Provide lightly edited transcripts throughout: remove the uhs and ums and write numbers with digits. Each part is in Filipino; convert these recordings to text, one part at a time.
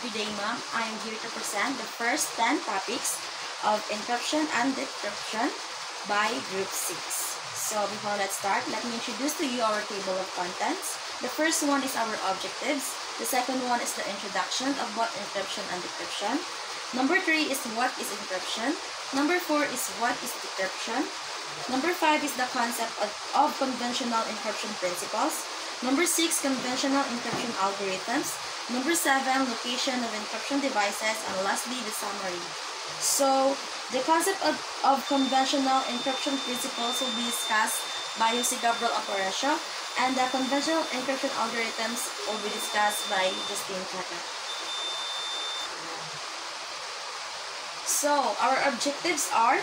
Good day, ma'am. I am here to present the first 10 topics of encryption and decryption by Group 6. So before let's start, let me introduce to you our table of contents. The first one is our objectives. The second one is the introduction of both encryption and decryption. Number 3 is what is encryption. Number 4 is what is decryption. Number 5 is the concept of conventional encryption principles. Number 6, conventional encryption algorithms. Number 7, location of encryption devices. And lastly, the summary. So, the concept of conventional encryption principles will be discussed by Jose Gabriel Aparicio, and the conventional encryption algorithms will be discussed by Justine Chaka. So, our objectives are: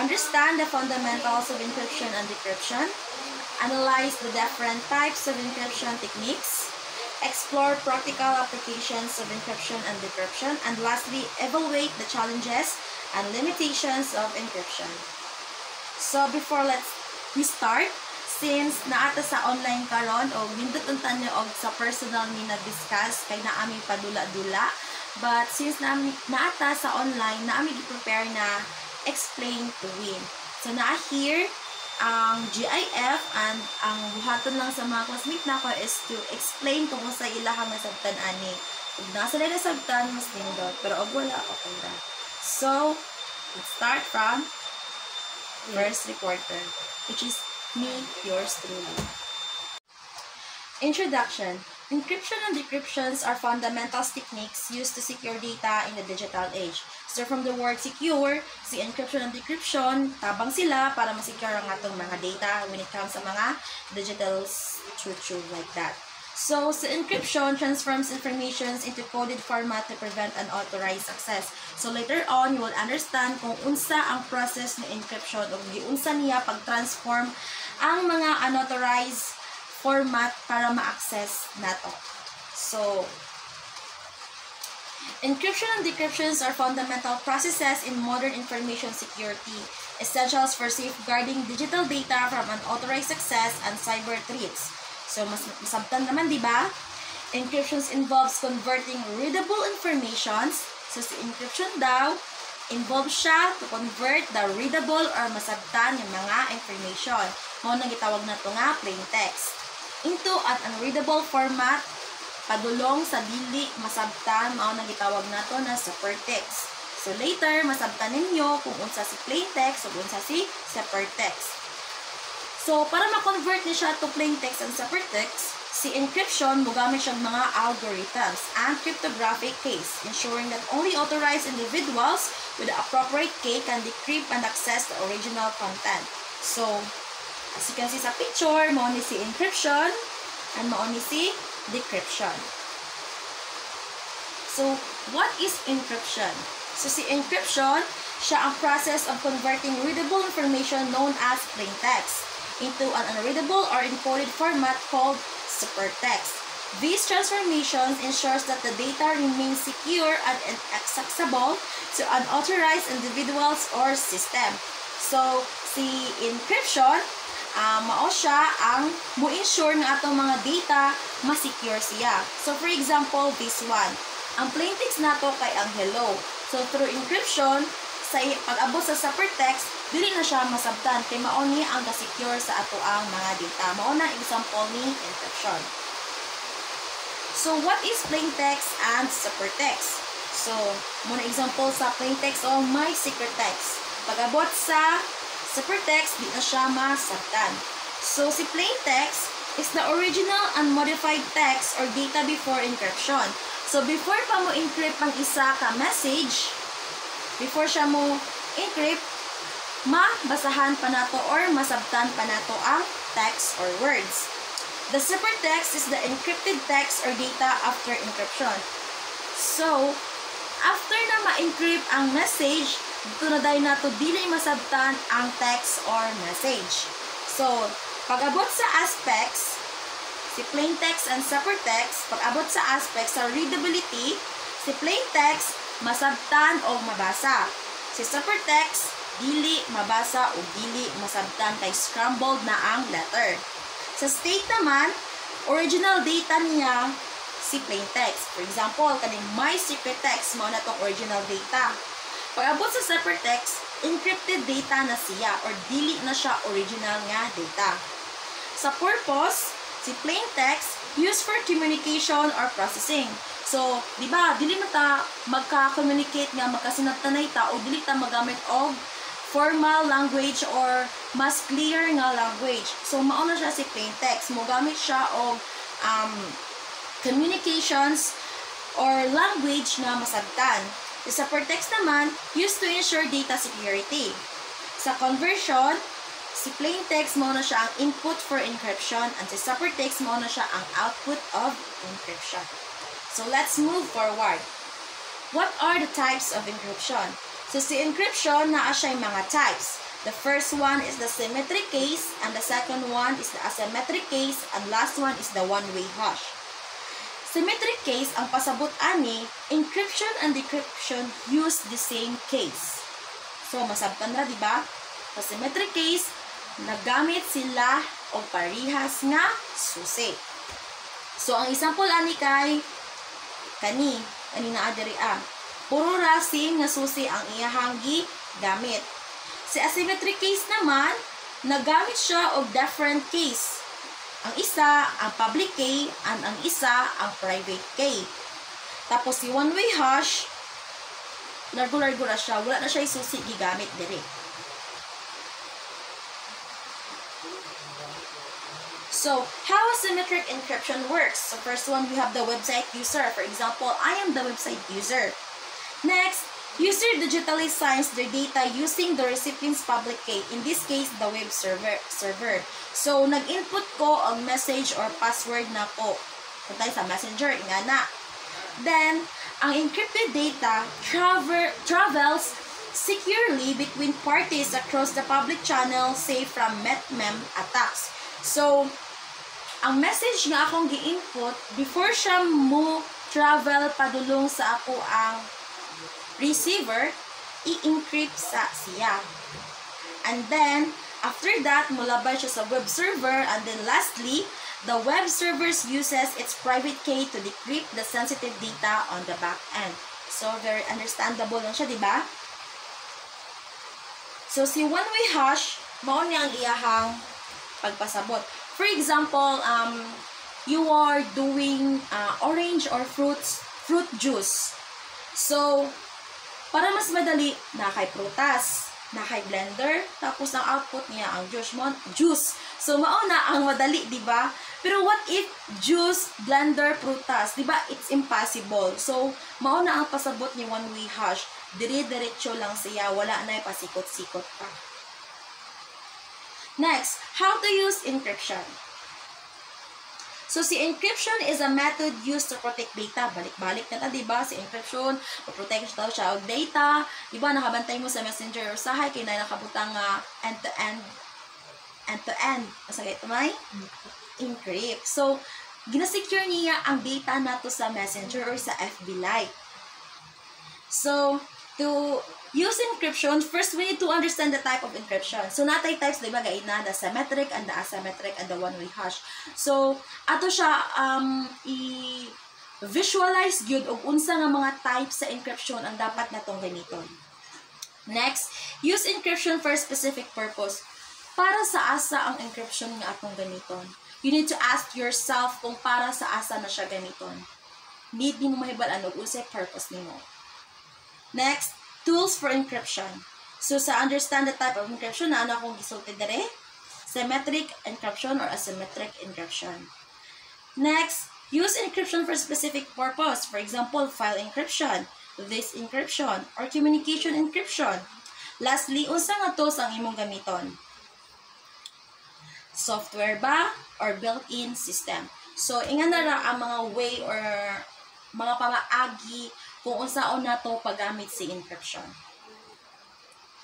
understand the fundamentals of encryption and decryption, analyze the different types of encryption techniques, explore practical applications of encryption and decryption, and lastly, evaluate the challenges and limitations of encryption. So, before we start, since naata sa online karon o nindot untan niyo og sa personal ni na-discuss kay naami padula-dula, but since naata sa online, naami gi-prepare na explain to win. So, here ang GIF and ang buhaton lang sa mga classmate nako is to explain kung sa ilahang nasabtan ani. Kung nasa na nasabtan, mas nindot. Pero og wala, okay ra. So, let's start from first reporter, which is me, yours truly. Introduction. Encryption and decryptions are fundamental techniques used to secure data in the digital age. So from the word secure, si encryption and decryption, tabang sila para masecure ang atong mga data when it comes sa mga digital structure like that. So, sa encryption transforms information into coded format to prevent unauthorized access. So later on, you will understand kung unsa ang process ng encryption o giunsa niya pag-transform ang mga unauthorized format para ma-access nato. So, encryption and decryptions are fundamental processes in modern information security, essentials for safeguarding digital data from unauthorized access and cyber threats. So, masabtan naman, di ba? Encryption involves converting readable informations. So, si encryption daw, involves siya to convert the readable or masabtan yung mga information. Mo nang gitawag na ito nga plain text into an unreadable format, padulong sa dili masabtan, mao nang gitawag nato na ciphertext. So later masabtan ninyo kung unsa si plain text o unsa si ciphertext. So para ma-convert ni siya to plain text and ciphertext, si encryption mogamit siya mga algorithms and cryptographic keys, ensuring that only authorized individuals with the appropriate key can decrypt and access the original content. So as you can see sa picture, mao ni si encryption and mao ni si decryption. So, what is encryption? So, si encryption, siya ang process of converting readable information known as plain text into an unreadable or encoded format called ciphertext. These transformations ensures that the data remains secure and inaccessible to unauthorized individuals or system. So, si encryption, mao siya ang mo-ensure nga atong mga data ma-secure siya. So, for example, this one. Ang plain text nato kay ang hello. So, through encryption, sa pag-abot sa ciphertext, dili na siya masabtan kay mao ni ang ga-secure sa ato ang mga data. Mao na example ni encryption. So, what is plain text and ciphertext? So, muna example sa plain text o my secret text. Pag-abot sa ciphertext, di na siya masabtan. So, si plain text is the original unmodified text or data before encryption. So, before pa mo encrypt ang isa ka message, before siya mo encrypt, mabasahan pa nato or masabtan pa nato ang text or words. The ciphertext is the encrypted text or data after encryption. So, after na ma-encrypt ang message, dito na dahil nato dili masabtan ang text or message. So, pag-abot sa aspects, si plain text and ciphertext, pag-abot sa aspects sa readability, si plain text masabtan o mabasa. Si ciphertext dili mabasa o dili masabtan kay scrambled na ang letter. Sa state naman, original data niya si plain text. For example, kaning my secret text mao na tong original data. Pag abot sa ciphertext, encrypted data na siya or dili na siya original nga data. Sa purpose, si plain text used for communication or processing. So, di ba, dili na ta magka-communicate nga magkasinabtanay ta o dili ta magamit og formal language or mas clear nga language. So, mao na siya si plain text. Mo gamit siya og communications or language nga masabtan. Sa ciphertext naman, used to ensure data security. Sa conversion, si plain text mo na siya ang input for encryption and si ciphertext mo na siya ang output of encryption. So let's move forward. What are the types of encryption? So si encryption naa siya mga types. The first one is the symmetric case and the second one is the asymmetric case and last one is the one-way hash. Symmetric case, ang pasabot ani, encryption and decryption use the same case. So, masabtan ra, di ba? Sa symmetric case, nagamit sila o parihas nga susi. So, ang example ani kay kani na adiri puro ra same nga susi ang iyahang gamit. Si asymmetric case naman, nagamit siya og different case. Ang isa, ang public key, and ang isa, ang private key. Tapos, si one-way hash, largo-largo na siya. Wala na siya isusi gigamit dire. So, how asymmetric encryption works? So, first one, we have the website user. For example, I am the website user. Next, user digitally signs their data using the recipient's public key. In this case, the web server. So, nag-input ko ang message or password na ko. Kung tayo sa messenger, ingana. Then, ang encrypted data travels securely between parties across the public channel, safe from mem attacks. So, ang message nga akong gi-input, before siya mo travel padulong sa ako ang receiver, i-encrypt sa siya. And then, after that, mulabay siya sa web server. And then lastly, the web server uses its private key to decrypt the sensitive data on the back end. So, very understandable lang siya, di ba? So, si one-way hash, mao niya ang iyahang pagpasabot. For example, you are doing orange or fruit juice. So, para mas madali, nakay prutas, nakay blender, tapos ang output niya ang juice. So, mauna ang madali, di ba? Pero what if juice, blender, prutas? Di ba? It's impossible. So, mauna ang pasabot ni one-way hash. Dire-diretso lang siya, wala na pasikot-sikot pa. Next, how to use encryption. So, si encryption is a method used to protect data. Balik-balik na ta, diba? Si encryption, protect siya og data. Diba, nakabantay mo sa messenger or sahay, kaya na nakabutang end-to-end. Masagay ito may? Encrypt. So, ginasecure niya ang data nato sa messenger or sa FB Lite. So, to use encryption, first we need to understand the type of encryption. So, natay types, diba, gaina, the symmetric and the asymmetric and the one-way hash. So, ato siya i-visualize gyud og unsa nga mga types sa encryption ang dapat natong gamiton. Next, use encryption for a specific purpose. Para sa asa ang encryption nga atong gamiton? You need to ask yourself kung para sa asa na siya gamiton. Need mo mahibalan og unsay purpose nimo. Next, tools for encryption. So, sa understand the type of encryption na ano akong gisulti dire, symmetric encryption or asymmetric encryption. Next, use encryption for specific purpose. For example, file encryption, disk encryption, or communication encryption. Lastly, unsa nga tools ang imong gamiton? Software ba or built-in system? So, ingan na ra ang mga way or mga pamaagi kung unsaon nato paggamit si encryption.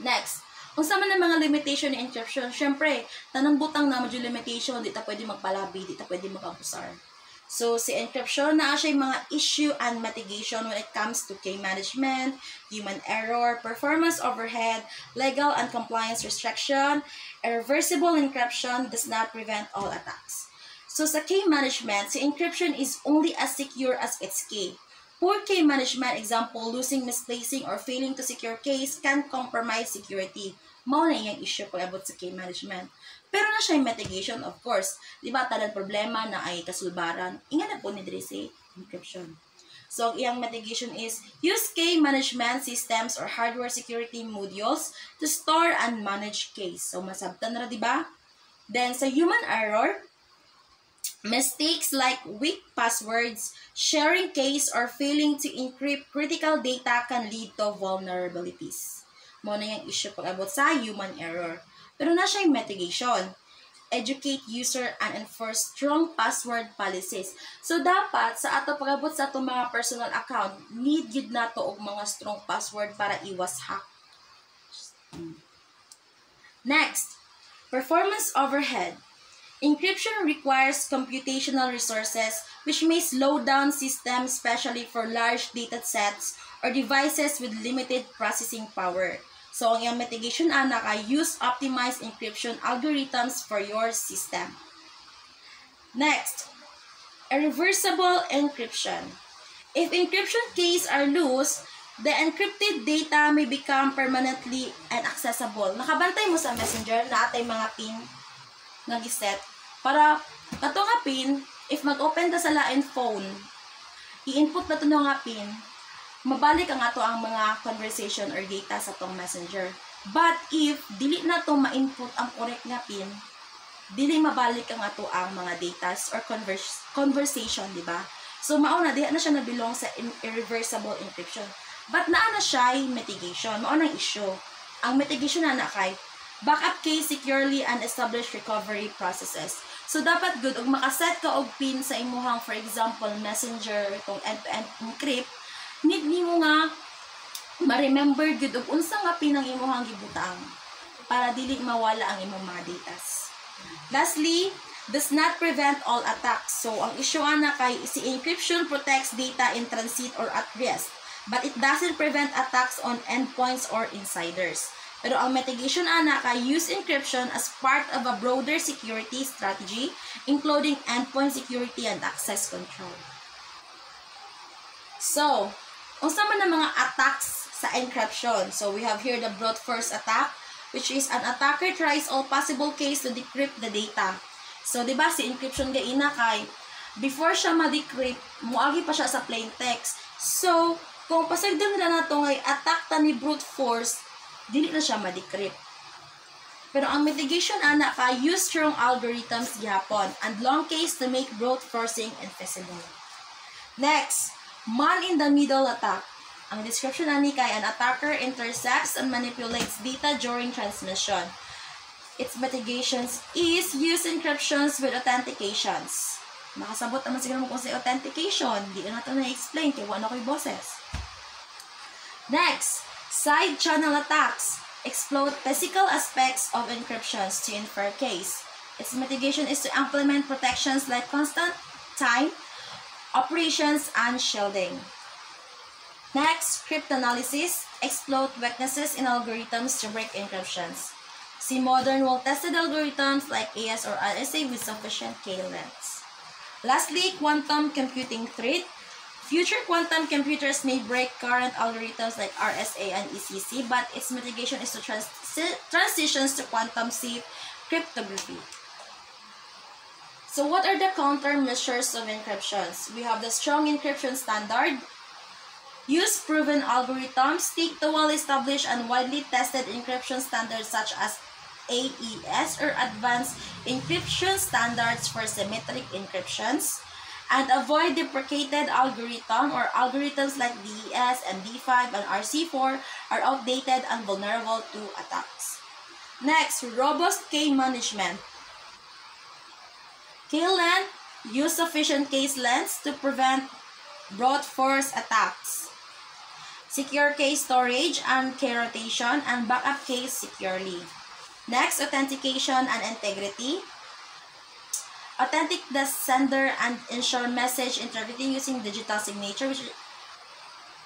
Next, unsa man ang mga limitation ni encryption? Syempre, tanang butang na medyo limitation, di ta pwede magpalabi, di ta pwede mag-abusar. So, si encryption na siya yung mga issue and mitigation when it comes to key management, human error, performance overhead, legal and compliance restriction. Irreversible encryption does not prevent all attacks. So sa key management, si encryption is only as secure as its key. Poor key management, example, losing, misplacing, or failing to secure keys can compromise security. Mao na yung issue pag abot sa key management. Pero na siya yung mitigation, of course. Di ba, talang problema na ay kasulbaran. Inga na po ni Dre si encryption. So, ang iyang mitigation is use key management systems or hardware security modules to store and manage keys. So, masabtan na, di ba? Then, sa human error, mistakes like weak passwords, sharing keys, or failing to encrypt critical data can lead to vulnerabilities. Mo na yung issue pag abot sa human error. Pero na siya yung mitigation. Educate user and enforce strong password policies. So, dapat sa ato pag abot sa atong mga personal account, need yun na to og mga strong password para iwas hack. Next, performance overhead. Encryption requires computational resources which may slow down systems, especially for large data sets or devices with limited processing power. So, ang iyang mitigation anak ay use optimized encryption algorithms for your system. Next, irreversible encryption. If encryption keys are loose, the encrypted data may become permanently inaccessible. Nakabantay mo sa messenger na atay mga pin nga giset para kato nga pin, if mag-open ta sa lain phone, i-input na to nga pin, mabalik ang ato ang mga conversation or data sa tong messenger. But if dili na to ma-input ang correct nga pin, dili mabalik ang ato ang mga data or conversation, di ba? So mao na diha na siya nabilong sa irreversible encryption. But naa na siya mitigation, mao nang issue. Ang mitigation na kay backup case securely and establish recovery processes. So dapat good og makaset ka og pin sa imuhang, for example, messenger kung end-to-end encrypt, need nimo nga ma-remember good og unsa nga pin ang imuhang gibutang para dili mawala ang imong mga datas. Lastly, does not prevent all attacks. So ang issue ana kay si encryption protects data in transit or at rest, but it doesn't prevent attacks on endpoints or insiders. Pero ang mitigation ana kay use encryption as part of a broader security strategy, including endpoint security and access control. So, unsa man ang mga attacks sa encryption? So, we have here the brute force attack, which is an attacker tries all possible ways to decrypt the data. So, di ba si encryption gaina kay before siya ma-decrypt, muagi pa siya sa plain text. So, kung pasagdan nila na ito ngay attack ta ni brute force, dili na siya ma-decrypt. Pero ang mitigation ana ka use strong algorithms gihapon and long case to make brute forcing invisible. Next, man-in-the-middle attack. Ang description ani kay an attacker intercepts and manipulates data during transmission. Its mitigations is use encryptions with authentications. Makasabot naman siguro mo kung sa authentication. Di na ito na-explain kaya wala ko'y boses. Next, side channel attacks exploit physical aspects of encryptions to infer case. Its mitigation is to implement protections like constant time operations and shielding. Next, cryptanalysis exploit weaknesses in algorithms to break encryptions. See modern well-tested algorithms like AES or RSA with sufficient K-lengths. Lastly, quantum computing threat. Future quantum computers may break current algorithms like RSA and ECC, but its mitigation is to transitions to quantum-safe cryptography. So what are the countermeasures of encryptions? We have the strong encryption standard. Use proven algorithms. Stick to well-established and widely tested encryption standards such as AES or Advanced Encryption Standards for Symmetric Encryptions. And avoid deprecated algorithm or algorithms like DES, MD5, and RC4 are outdated and vulnerable to attacks. Next, robust key management. K-length, use sufficient case lengths to prevent brute force attacks. Secure case storage and key rotation and backup case securely. Next, authentication and integrity. Authentic the sender and ensure message integrity using digital signature, which is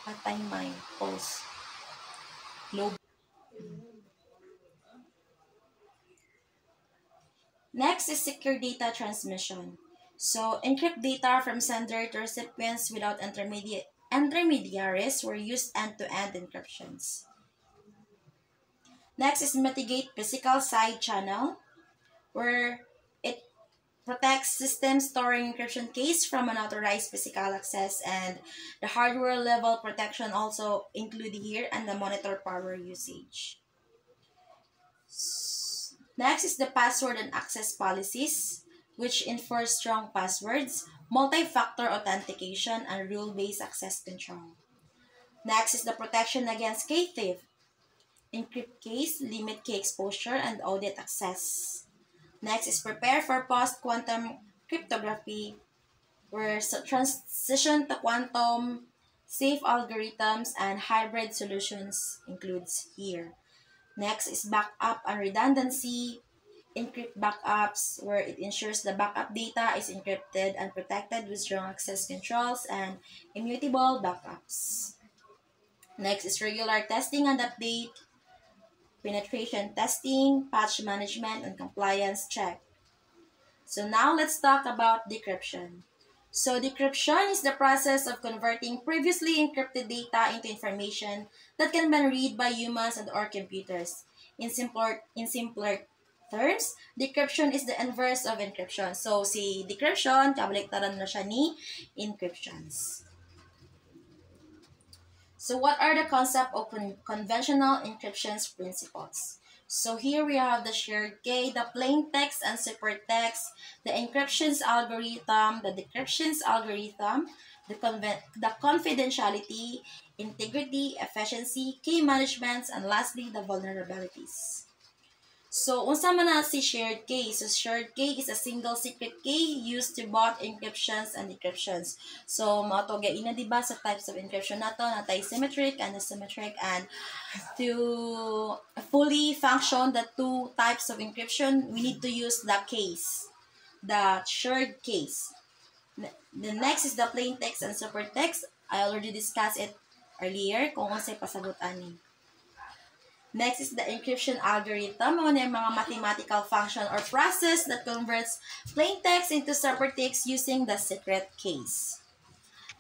patay my pulse. Next is secure data transmission. So, encrypt data from sender to recipients without intermediaries were used end-to-end encryptions. Next is mitigate physical side channel, where it protects systems storing encryption keys from unauthorized physical access, and the hardware level protection also included here, and the monitor power usage. Next is the password and access policies, which enforce strong passwords, multi-factor authentication, and rule-based access control. Next is the protection against key theft, encrypt keys, limit key exposure, and audit access. Next is prepare for post-quantum cryptography, where transition to quantum safe algorithms and hybrid solutions includes here. Next is backup and redundancy, encrypt backups, where it ensures the backup data is encrypted and protected with strong access controls and immutable backups. Next is regular testing and update, penetration testing, patch management, and compliance check. So now let's talk about decryption. So decryption is the process of converting previously encrypted data into information that can be read by humans and or computers. In simpler terms, decryption is the inverse of encryption. So si decryption, kabaliktaran na siya ni encryptions. So what are the concept of conventional encryption's principles? So here we have the shared key, the plain text and ciphertext, the encryption's algorithm, the decryption's algorithm, the confidentiality, integrity, efficiency, key management, and lastly, the vulnerabilities. So, unsa man na si shared key? So, shared key is a single secret key used to both encryptions and decryptions. So, mato gaina diba sa types of encryption nato, natay symmetric and asymmetric, and to fully function the two types of encryption, we need to use the case, the shared case. The next is the plain text and ciphertext. I already discussed it earlier kung unsay pasagot-an ni. Next is the encryption algorithm, ano yung mga mathematical function or process that converts plain text into ciphertext using the secret case.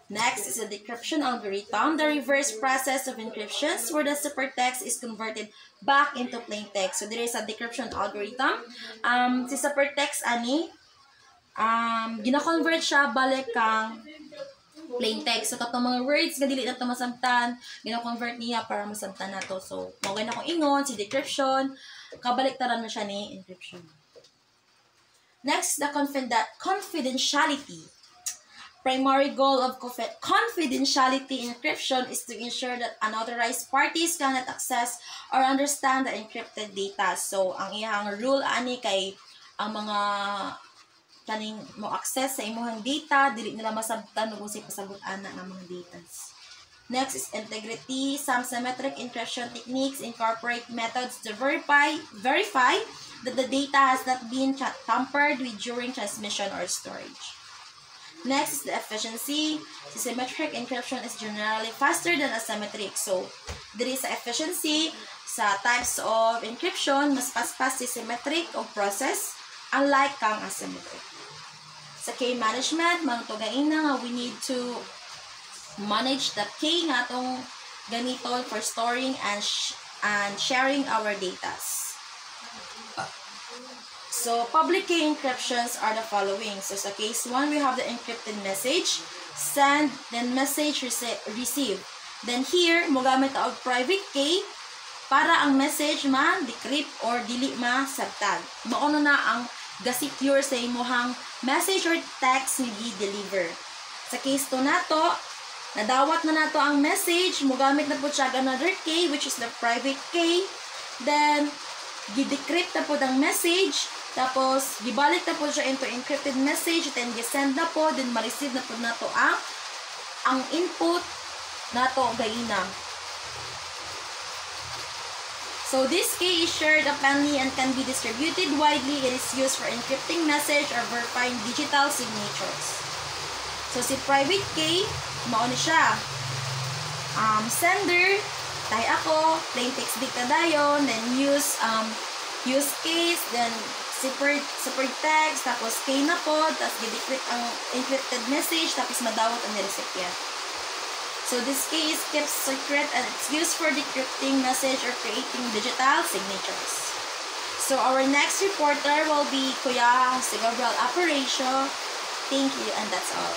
Next is the decryption algorithm, the reverse process of encryptions where the ciphertext is converted back into plain text. So there is a decryption algorithm. Si ciphertext ani, gina-convert siya balik kang plain text. So, katong mga words, kadili na ito masamtan, gina-convert niya para masamtan na to. So, mawag na akong ingon, si decryption, kabaliktaran mo siya ni encryption. Next, the confidentiality. Primary goal of confidentiality encryption is to ensure that unauthorized parties cannot access or understand the encrypted data. So, ang iyang rule ani kay ang mga kaning mo access sa imong data, dili nila masabtan kung say pasagot-ana ng mga data. Next is integrity. Some symmetric encryption techniques incorporate methods to verify that the data has not been tampered with during transmission or storage. Next is the efficiency. The symmetric encryption is generally faster than asymmetric. So, there is efficiency sa types of encryption, mas fast si symmetric o process, unlike kang asymmetric. Sa key management, mantugain na nga we need to manage the key nga itong ganito for storing and sharing our data. So, public key encryptions are the following. So, sa case 1, we have the encrypted message, send, then message receive. Then here, mo gamit ang private key para ang message ma-decrypt or dili ma-sabtag. Mauna na ang ga-secure sa imuhang message or text ni gi-deliver. Sa case 2 nato, nadawat na nato ang message, mugamit na po siya another key, which is the private key. Then, gi-decrypt na po ang message, tapos, gibalik na po siya into encrypted message, then gi-send na po, then ma-receive na po nato ang input nato gaina. So, this key is shared openly and can be distributed widely. It is used for encrypting message or verifying digital signatures. So, si private key, mauna siya. Sender, tayo ako, plain text data dayon, then use case, then super text, tapos kay na po, tapos gidecrypt ang encrypted message, tapos madawat ang recipient. So this key is kept secret and it's used for decrypting message or creating digital signatures. So our next reporter will be Kuya si Gabriel Aparicio. Thank you, and that's all.